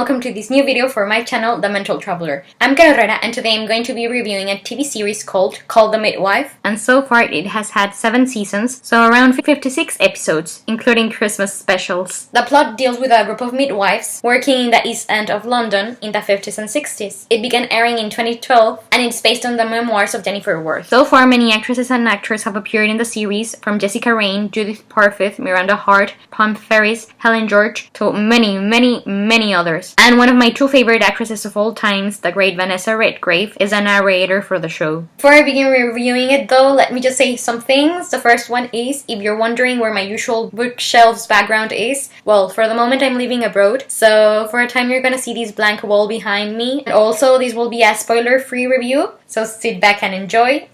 welcome to this new video for my channel, The Mental Traveler. I'm Carolina and today I'm going to be reviewing a TV series called The Midwife. And so far it has had 7 seasons, so around 56 episodes, including Christmas specials. The plot deals with a group of midwives working in the East End of London in the 50s and 60s. It began airing in 2012 and it's based on the memoirs of Jennifer Worth. So far many actresses and actors have appeared in the series, from Jessica Raine, Judith Parfitt, Miranda Hart, Pam Ferris, Helen George, to many others. And one of my 2 favorite actresses of all times, the great Vanessa Redgrave, is a narrator for the show. Before I begin reviewing it though, let me just say some things. The first one is, if you're wondering where my usual bookshelves background is, well, for the moment I'm living abroad, so for a time you're gonna see this blank wall behind me. And also this will be a spoiler-free review, so sit back and enjoy.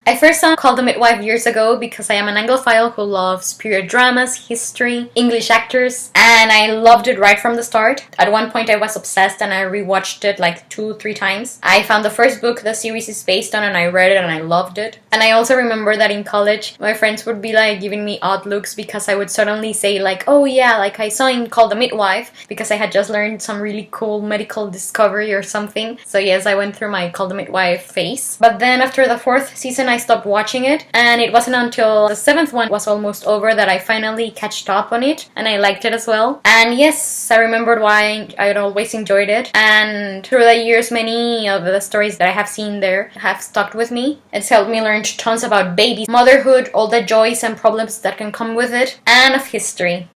I first saw The Midwife years ago because I am an Anglophile who loves period dramas, history, English actors, and I loved it right from the start. At one point I was obsessed and I rewatched it like 2-3 times. I found the first book the series is based on and I read it and I loved it. And I also remember that in college my friends would be like giving me odd looks because I would suddenly say like, oh yeah, like I saw in The Midwife, because I had just learned some really cool medical discovery or something. So yes, I went through my The Midwife phase. But then after the 4th season I stopped watching it, and it wasn't until the 7th one was almost over that I finally catched up on it, and I liked it as well. And yes, I remembered why I'd always enjoyed it, and through the years many of the stories that I have seen there have stuck with me. It's helped me learn tons about babies, motherhood, all the joys and problems that can come with it, and of history.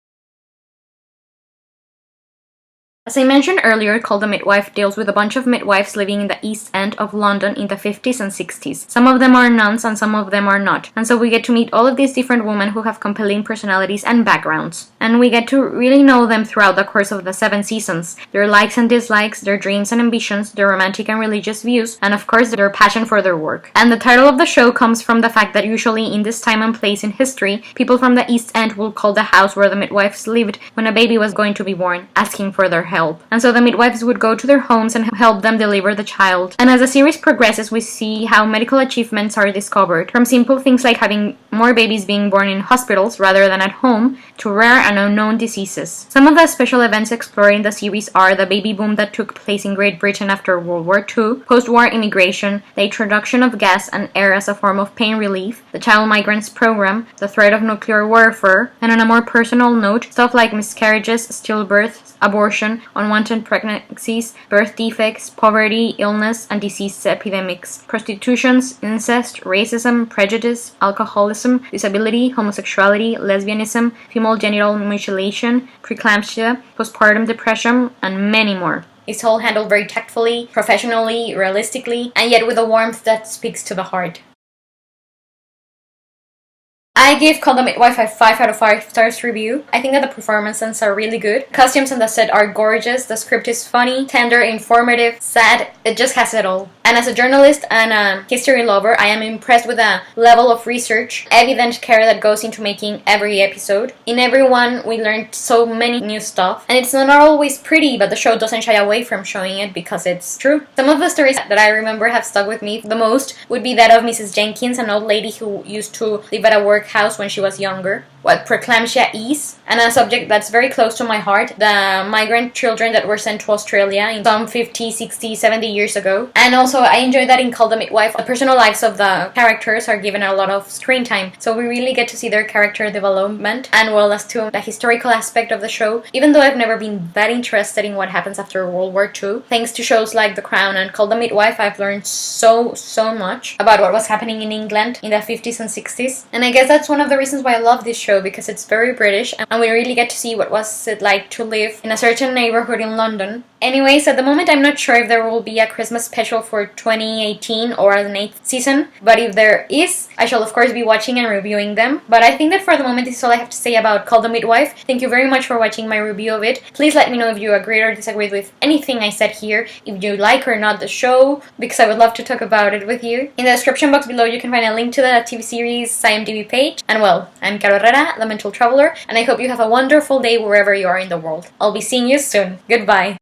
As I mentioned earlier, The Midwife deals with a bunch of midwives living in the East End of London in the 50s and 60s. Some of them are nuns and some of them are not. And so we get to meet all of these different women who have compelling personalities and backgrounds. And we get to really know them throughout the course of the 7 seasons. Their likes and dislikes, their dreams and ambitions, their romantic and religious views, and of course their passion for their work. And the title of the show comes from the fact that usually in this time and place in history, people from the East End will call the house where the midwives lived when a baby was going to be born, asking for their help. And so the midwives would go to their homes and help them deliver the child. And as the series progresses, we see how medical achievements are discovered, from simple things like having more babies being born in hospitals rather than at home, to rare and unknown diseases. Some of the special events explored in the series are the baby boom that took place in Great Britain after World War II, post-war immigration, the introduction of gas and air as a form of pain relief, the child migrants program, the threat of nuclear warfare, and on a more personal note, stuff like miscarriages, stillbirths, abortion, unwanted pregnancies, birth defects, poverty, illness, and disease epidemics, prostitutions, incest, racism, prejudice, alcoholism, disability, homosexuality, lesbianism, female genital mutilation, preeclampsia, postpartum depression, and many more. It's all handled very tactfully, professionally, realistically, and yet with a warmth that speaks to the heart. I give The Midwife a 5 out of 5 stars review. I think that the performances are really good. Costumes on the set are gorgeous. The script is funny, tender, informative, sad. It just has it all. And as a journalist and a history lover, I am impressed with the level of research, evident care that goes into making every episode. In every one, we learned so many new stuff. And it's not always pretty, but the show doesn't shy away from showing it because it's true. Some of the stories that I remember have stuck with me the most would be that of Mrs. Jenkins, an old lady who used to live at a workhouse when she was younger, what preeclampsia is, and a subject that's very close to my heart, the migrant children that were sent to Australia in some 50, 60, 70 years ago. And also I enjoy that in The Midwife, the personal lives of the characters are given a lot of screen time, so we really get to see their character development, and well as to the historical aspect of the show, even though I've never been that interested in what happens after World War II. Thanks to shows like The Crown and The Midwife, I've learned so much about what was happening in England in the 50s and 60s, and I guess that's one of the reasons why I love this show, because it's very British and we really get to see what was it like to live in a certain neighborhood in London. Anyways, at the moment I'm not sure if there will be a Christmas special for 2018 or an 8th season, but if there is, I shall of course be watching and reviewing them. But I think that for the moment this is all I have to say about The Midwife. Thank you very much for watching my review of it. Please let me know if you agreed or disagreed with anything I said here, if you like or not the show, because I would love to talk about it with you. In the description box below you can find a link to the TV series IMDb page. And well, I'm Caro Herrera, the Mental Traveler, and I hope you have a wonderful day wherever you are in the world. I'll be seeing you soon. Goodbye.